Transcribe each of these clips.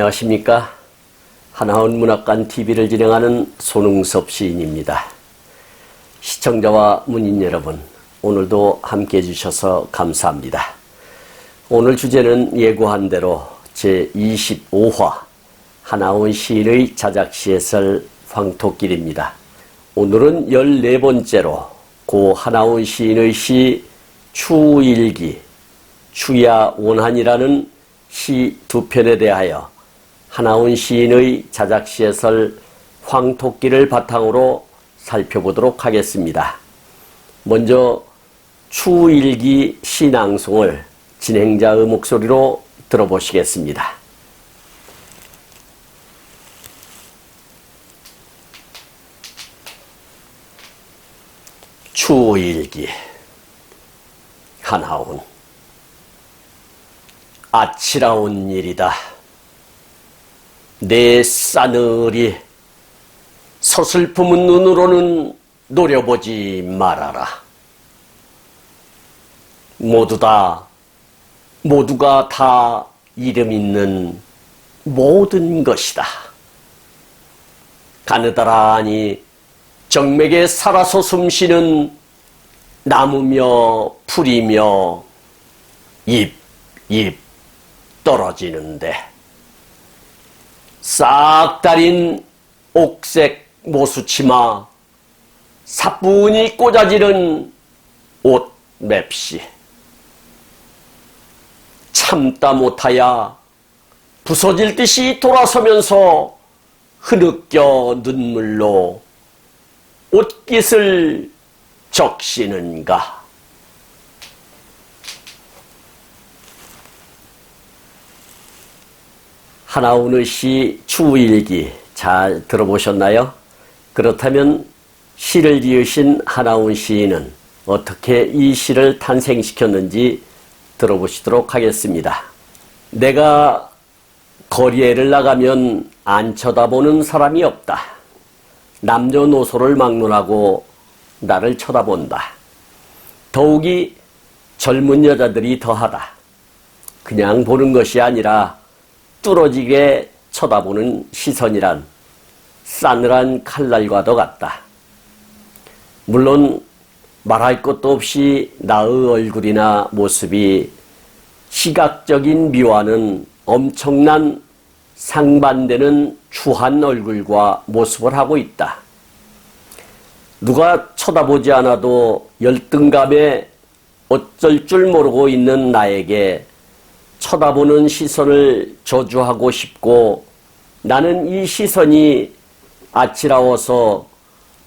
안녕하십니까. 하나원 문학관 TV를 진행하는 손흥섭 시인입니다. 시청자와 문인 여러분, 오늘도 함께해 주셔서 감사합니다. 오늘 주제는 예고한 대로 제25화 하나원 시인의 자작시에설 황토길입니다. 오늘은 14번째로 고 하나원 시인의 시 추일기, 추야 원한이라는 시 두 편에 대하여 하나원 시인의 자작시에설 황토길을 바탕으로 살펴보도록 하겠습니다. 먼저 추일기 시낭송을 진행자의 목소리로 들어보시겠습니다. 추일기 하나원. 아치라운 일이다. 내 싸늘이 서슬픔은 눈으로는 노려보지 말아라. 모두가 다 이름 있는 모든 것이다. 가느다라니 정맥에 살아서 숨쉬는 나무며 풀이며 잎 떨어지는데 싹 달인 옥색 모수치마, 사뿐히 꽂아지는 옷 맵시, 참다 못하야 부서질 듯이 돌아서면서 흐느껴 눈물로 옷깃을 적시는가. 하나원의 시 추일기 잘 들어보셨나요? 그렇다면 시를 지으신 하나원 시인은 어떻게 이 시를 탄생시켰는지 들어보시도록 하겠습니다. 내가 거리에를 나가면 안 쳐다보는 사람이 없다. 남녀노소를 막론하고 나를 쳐다본다. 더욱이 젊은 여자들이 더하다. 그냥 보는 것이 아니라 뚫어지게 쳐다보는 시선이란 싸늘한 칼날과도 같다. 물론 말할 것도 없이 나의 얼굴이나 모습이 시각적인 미와는 엄청난 상반되는 추한 얼굴과 모습을 하고 있다. 누가 쳐다보지 않아도 열등감에 어쩔 줄 모르고 있는 나에게 쳐다보는 시선을 저주하고 싶고, 나는 이 시선이 아치라워서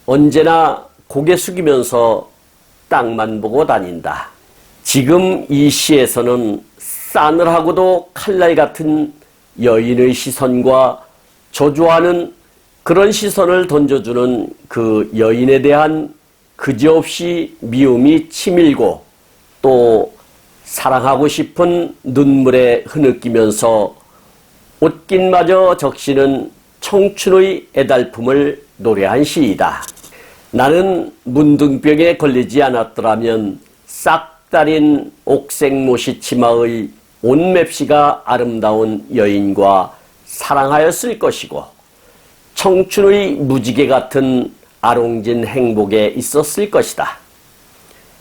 언제나 고개 숙이면서 땅만 보고 다닌다. 지금 이 시에서는 싸늘하고도 칼날 같은 여인의 시선과 저주하는 그런 시선을 던져주는 그 여인에 대한 그지없이 미움이 치밀고 또 사랑하고 싶은 눈물에 흐느끼면서 옷깃마저 적시는 청춘의 애달픔을 노래한 시이다. 나는 문둥병에 걸리지 않았더라면 싹 달인 옥색 모시치마의 옷맵시가 아름다운 여인과 사랑하였을 것이고, 청춘의 무지개 같은 아롱진 행복에 있었을 것이다.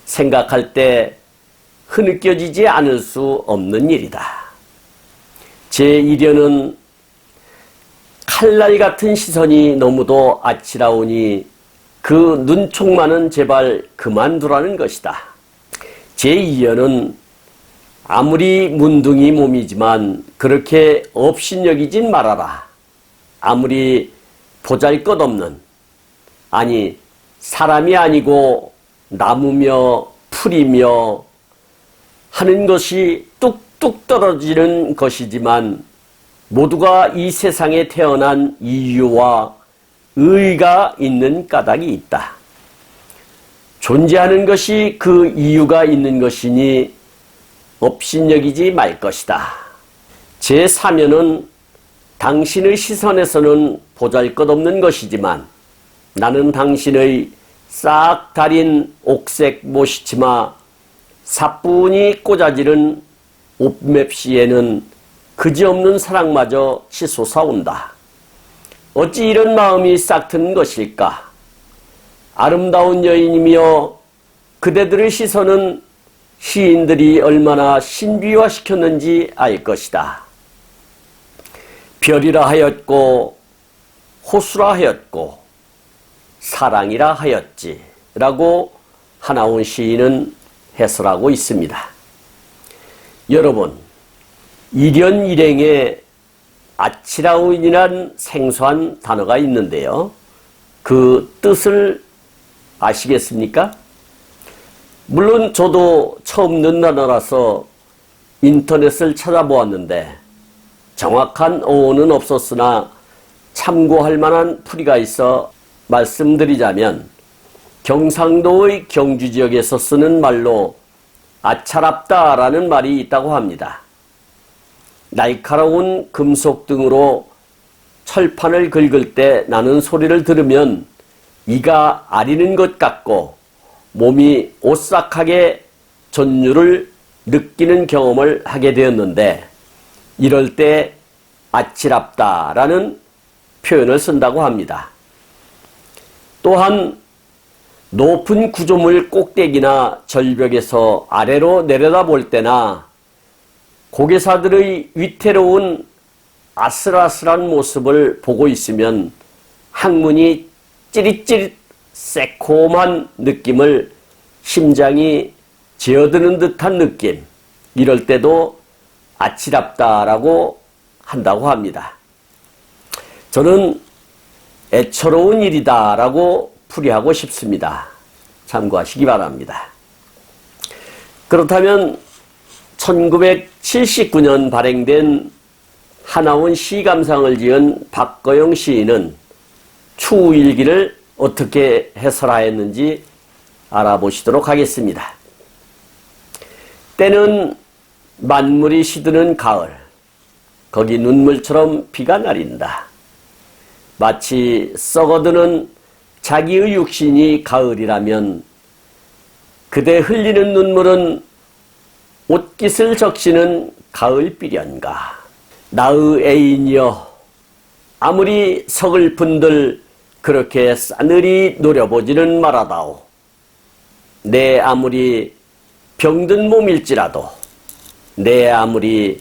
생각할 때 흐느껴지지 않을 수 없는 일이다. 제1연은 칼날 같은 시선이 너무도 아치라우니 그 눈총만은 제발 그만두라는 것이다. 제2연은 아무리 문둥이 몸이지만 그렇게 업신여기진 말아라. 아무리 보잘것없는, 아니 사람이 아니고 나무며 풀이며 하는 것이 뚝뚝 떨어지는 것이지만 모두가 이 세상에 태어난 이유와 의의가 있는 까닭이 있다. 존재하는 것이 그 이유가 있는 것이니 업신여기지 말 것이다. 제3연은 당신의 시선에서는 보잘것없는 것이지만 나는 당신의 싹 달인 옥색 모시치마, 사뿐히 꽂아지른 옷맵시에는 그지없는 사랑마저 치솟아온다. 어찌 이런 마음이 싹트는 것일까? 아름다운 여인이며 그대들의 시선은 시인들이 얼마나 신비화시켰는지 알 것이다. 별이라 하였고 호수라 하였고 사랑이라 하였지 라고 하나원 시인은 해설하고 있습니다. 여러분, 일연 일행에 아치라운이란 생소한 단어가 있는데요. 그 뜻을 아시겠습니까? 물론 저도 처음 듣는 단어라서 인터넷을 찾아보았는데 정확한 어원은 없었으나 참고할 만한 풀이가 있어 말씀드리자면 경상도의 경주 지역에서 쓰는 말로 아차랍다라는 말이 있다고 합니다. 날카로운 금속 등으로 철판을 긁을 때 나는 소리를 들으면 이가 아리는 것 같고 몸이 오싹하게 전율을 느끼는 경험을 하게 되었는데 이럴 때 아치랍다라는 표현을 쓴다고 합니다. 또한 높은 구조물 꼭대기나 절벽에서 아래로 내려다볼 때나 고개사들의 위태로운 아슬아슬한 모습을 보고 있으면 항문이 찌릿찌릿 새콤한 느낌을 심장이 제어드는 듯한 느낌, 이럴 때도 아치랍다라고 한다고 합니다. 저는 애처로운 일이다라고 풀이하고 싶습니다. 참고하시기 바랍니다. 그렇다면 1979년 발행된 하나원 시감상을 지은 박거영 시인은 추우일기를 어떻게 해설하였는지 알아보시도록 하겠습니다. 때는 만물이 시드는 가을, 거기 눈물처럼 비가 내린다. 마치 썩어드는 자기의 육신이 가을이라면 그대 흘리는 눈물은 옷깃을 적시는 가을비련가. 나의 애인이여, 아무리 서글픈들 그렇게 싸늘히 노려보지는 말아다오. 내 아무리 병든 몸일지라도, 내 아무리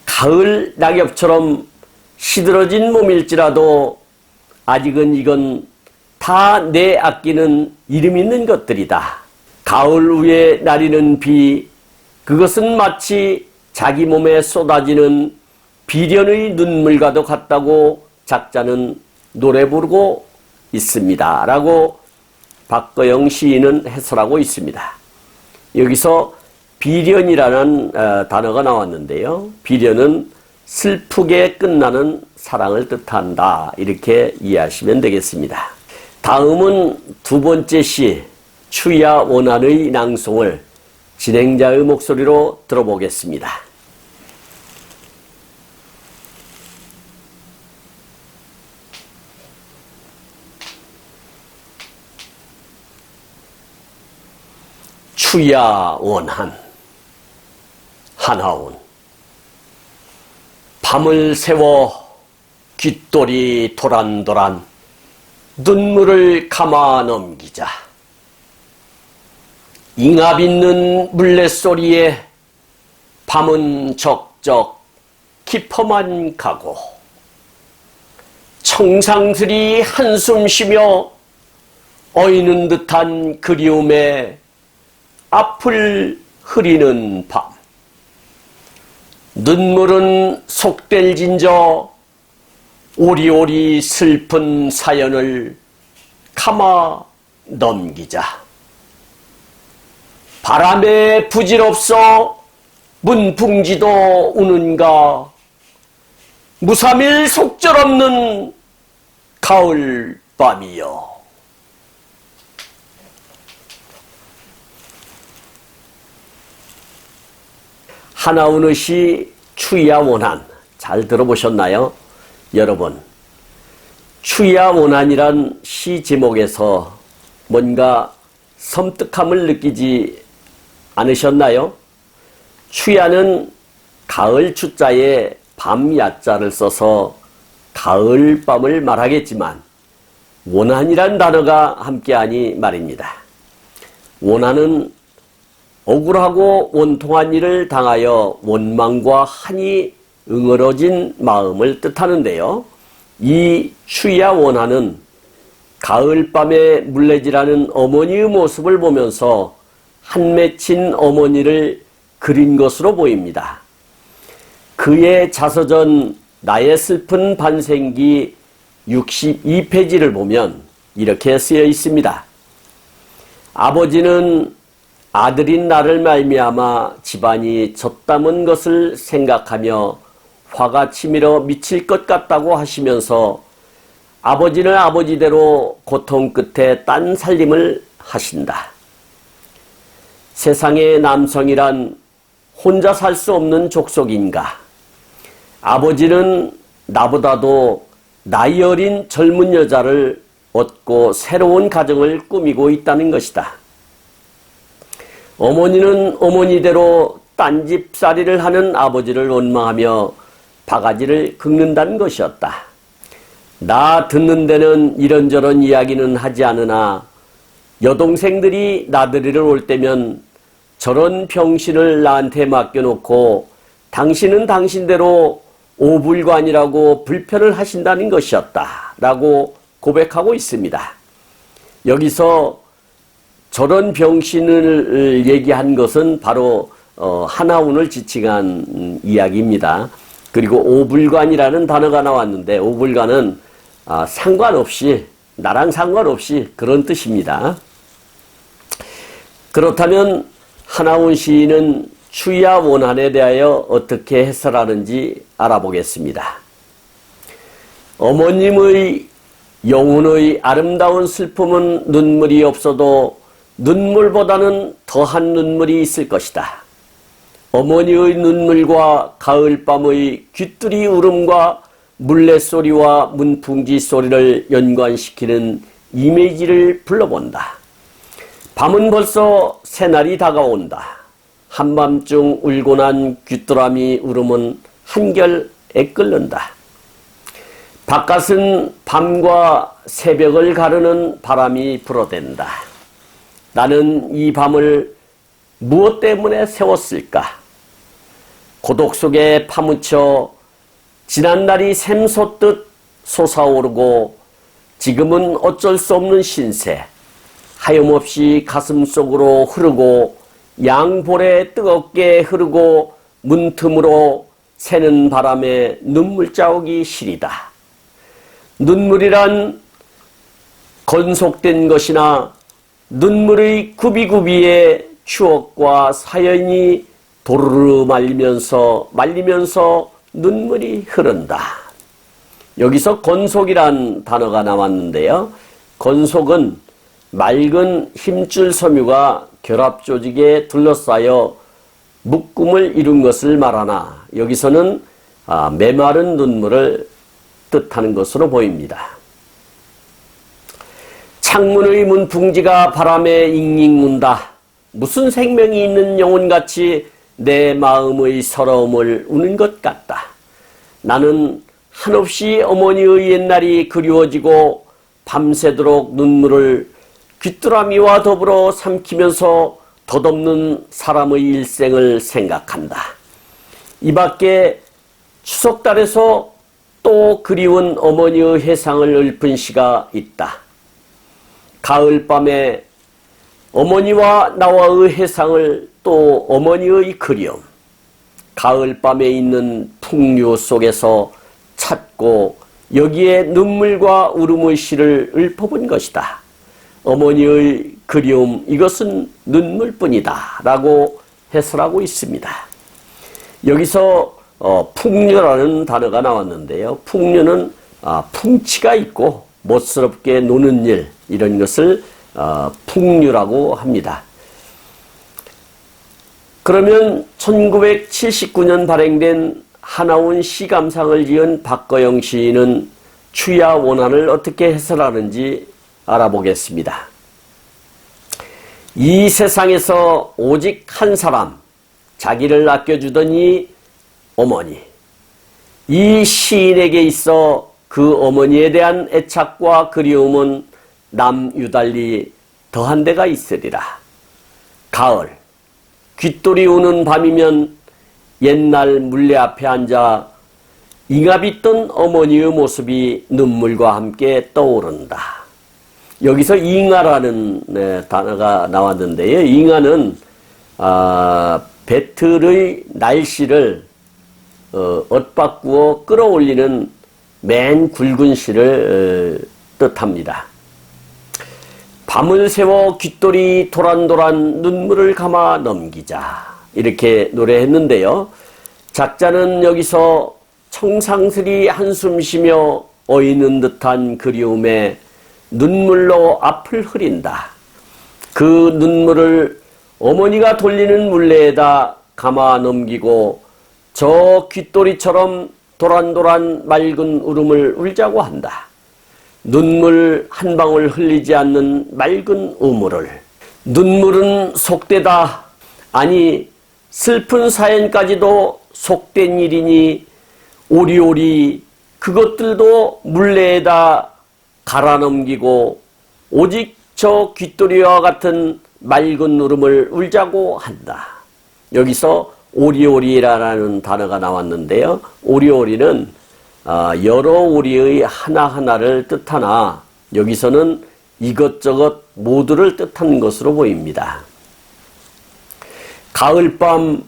가을 낙엽처럼 시들어진 몸일지라도 아직은 이건 다 내 아끼는 이름 있는 것들이다. 가을 위에 내리는 비, 그것은 마치 자기 몸에 쏟아지는 비련의 눈물과도 같다고 작자는 노래 부르고 있습니다. 라고 박거영 시인은 해설하고 있습니다. 여기서 비련이라는 단어가 나왔는데요. 비련은 슬프게 끝나는 사랑을 뜻한다. 이렇게 이해하시면 되겠습니다. 다음은 두 번째 시 추야 원한의 낭송을 진행자의 목소리로 들어보겠습니다. 추야 원한. 하나원. 밤을 새워 귓돌이 도란도란 눈물을 감아 넘기자. 잉압 있는 물레소리에 밤은 적적 깊어만 가고 청상들이 한숨 쉬며 어이는 듯한 그리움에 앞을 흐리는 밤. 눈물은 속될진저 오리오리 슬픈 사연을 감아 넘기자. 바람에 부질없어 문풍지도 우는가. 무삼일 속절없는 가을 밤이여. 하나운의 시 추야 원한, 잘 들어보셨나요? 여러분, 추야 원한이란 시 제목에서 뭔가 섬뜩함을 느끼지 않으셨나요? 추야는 가을 추자에 밤 야자를 써서 가을 밤을 말하겠지만 원한이란 단어가 함께하니 말입니다. 원한은 억울하고 원통한 일을 당하여 원망과 한이 응어러진 마음을 뜻하는데요. 이 추위야 원한은 가을밤에 물레질하는 어머니의 모습을 보면서 한 맺힌 어머니를 그린 것으로 보입니다. 그의 자서전 나의 슬픈 반생기 62페이지를 보면 이렇게 쓰여 있습니다. 아버지는 아들인 나를 말미암아 집안이 젖담은 것을 생각하며 화가 치밀어 미칠 것 같다고 하시면서 아버지는 아버지대로 고통 끝에 딴 살림을 하신다. 세상의 남성이란 혼자 살 수 없는 족속인가? 아버지는 나보다도 나이 어린 젊은 여자를 얻고 새로운 가정을 꾸미고 있다는 것이다. 어머니는 어머니대로 딴집살이를 하는 아버지를 원망하며 바가지를 긁는다는 것이었다. 나 듣는 데는 이런저런 이야기는 하지 않으나 여동생들이 나들이를 올 때면 저런 병신을 나한테 맡겨놓고 당신은 당신대로 오불관이라고 불편을 하신다는 것이었다 라고 고백하고 있습니다. 여기서 저런 병신을 얘기한 것은 바로 하나운을 지칭한 이야기입니다. 그리고 오불관이라는 단어가 나왔는데 오불관은 상관없이 나랑 상관없이 그런 뜻입니다. 그렇다면 하나운 시인은 추위와 원한에 대하여 어떻게 해설하는지 알아보겠습니다. 어머님의 영혼의 아름다운 슬픔은 눈물이 없어도 눈물보다는 더한 눈물이 있을 것이다. 어머니의 눈물과 가을밤의 귀뚜리 울음과 물레소리와 문풍지 소리를 연관시키는 이미지를 불러본다. 밤은 벌써 새날이 다가온다. 한밤중 울고 난 귀뚜라미 울음은 한결에 끓는다. 바깥은 밤과 새벽을 가르는 바람이 불어댄다. 나는 이 밤을 무엇 때문에 세웠을까? 고독 속에 파묻혀 지난날이 샘솟듯 솟아오르고 지금은 어쩔 수 없는 신세, 하염없이 가슴속으로 흐르고 양볼에 뜨겁게 흐르고 문틈으로 새는 바람에 눈물자욱이 시리다. 눈물이란 건속된 것이나 눈물의 구비구비에 추억과 사연이 도르르 말리면서 눈물이 흐른다. 여기서 건속이란 단어가 나왔는데요. 건속은 맑은 힘줄 섬유가 결합 조직에 둘러싸여 묶음을 이룬 것을 말하나 여기서는 메마른 눈물을 뜻하는 것으로 보입니다. 창문의 문풍지가 바람에 잉잉 운다. 무슨 생명이 있는 영혼같이 내 마음의 서러움을 우는 것 같다. 나는 한없이 어머니의 옛날이 그리워지고 밤새도록 눈물을 귀뚜라미와 더불어 삼키면서 덧없는 사람의 일생을 생각한다. 이 밖에 추석달에서 또 그리운 어머니의 해상을 읊은 시가 있다. 가을밤에 어머니와 나와의 해상을 또 어머니의 그리움, 가을밤에 있는 풍류 속에서 찾고 여기에 눈물과 울음의 시를 읊어본 것이다. 어머니의 그리움, 이것은 눈물뿐이다 라고 해설하고 있습니다. 여기서 풍류라는 단어가 나왔는데요. 풍류는 풍치가 있고 멋스럽게 노는 일, 이런 것을 풍류라고 합니다. 그러면 1979년 발행된 하나운 시감상을 지은 박거영 시인은 추위와 원한을 어떻게 해설하는지 알아보겠습니다. 이 세상에서 오직 한 사람, 자기를 아껴주던 이 어머니, 이 시인에게 있어 그 어머니에 대한 애착과 그리움은 남유달리 더한 데가 있으리라. 가을, 귓돌이 우는 밤이면 옛날 물레 앞에 앉아 잉압 있던 어머니의 모습이 눈물과 함께 떠오른다. 여기서 잉아라는 단어가 나왔는데요. 잉아는 배틀의 날씨를 엇바꾸어 끌어올리는 맨 굵은 실을 뜻합니다. 밤을 새워 귓돌이 도란도란 눈물을 감아 넘기자, 이렇게 노래했는데요. 작자는 여기서 청상스리 한숨 쉬며 어이는 듯한 그리움에 눈물로 앞을 흐린다. 그 눈물을 어머니가 돌리는 물레에다 감아 넘기고 저 귓돌이처럼 도란도란 맑은 울음을 울자고 한다. 눈물 한 방울 흘리지 않는 맑은 우물을. 눈물은 속되다. 아니 슬픈 사연까지도 속된 일이니 오리오리 그것들도 물레에다 갈아 넘기고 오직 저 귓돌이와 같은 맑은 울음을 울자고 한다. 여기서 오리오리라는 단어가 나왔는데요. 오리오리는 여러 오리의 하나하나를 뜻하나 여기서는 이것저것 모두를 뜻하는 것으로 보입니다. 가을밤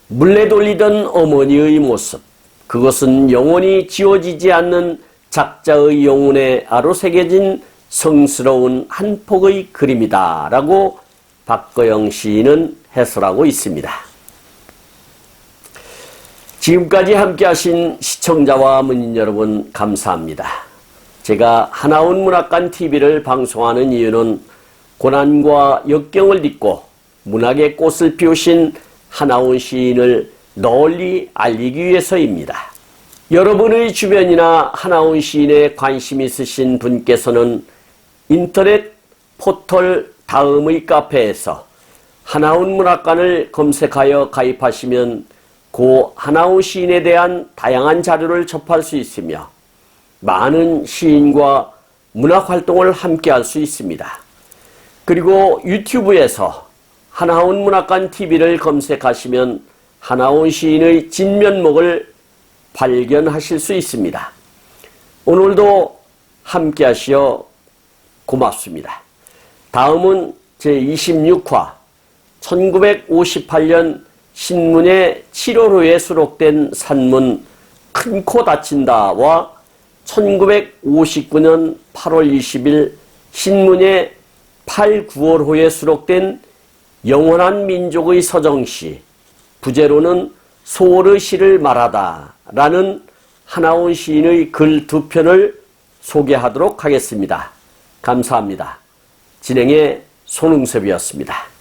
물레 돌리던 어머니의 모습, 그것은 영원히 지워지지 않는 작자의 영혼에 아로새겨진 성스러운 한 폭의 그림이다 라고 박거영 시인은 해설하고 있습니다. 지금까지 함께 하신 시청자와 문인 여러분 감사합니다. 제가 하나원 문학관 TV를 방송하는 이유는 고난과 역경을 딛고 문학의 꽃을 피우신 하나원 시인을 널리 알리기 위해서입니다. 여러분의 주변이나 하나원 시인에 관심 있으신 분께서는 인터넷 포털 다음의 카페에서 하나원 문학관을 검색하여 가입하시면 고 하나원 시인에 대한 다양한 자료를 접할 수 있으며 많은 시인과 문학활동을 함께 할 수 있습니다. 그리고 유튜브에서 하나원 문학관 TV를 검색하시면 하나원 시인의 진면목을 발견하실 수 있습니다. 오늘도 함께 하시어 고맙습니다. 다음은 제26화 1958년 신문의 7월호에 수록된 산문 큰 코 다친다와 1959년 8월 20일 신문의 8, 9월호에 수록된 영원한 민족의 서정시, 부제로는 소월의 시를 말하다 라는 하나원 시인의 글 2편을 소개하도록 하겠습니다. 감사합니다. 진행의 손흥섭이었습니다.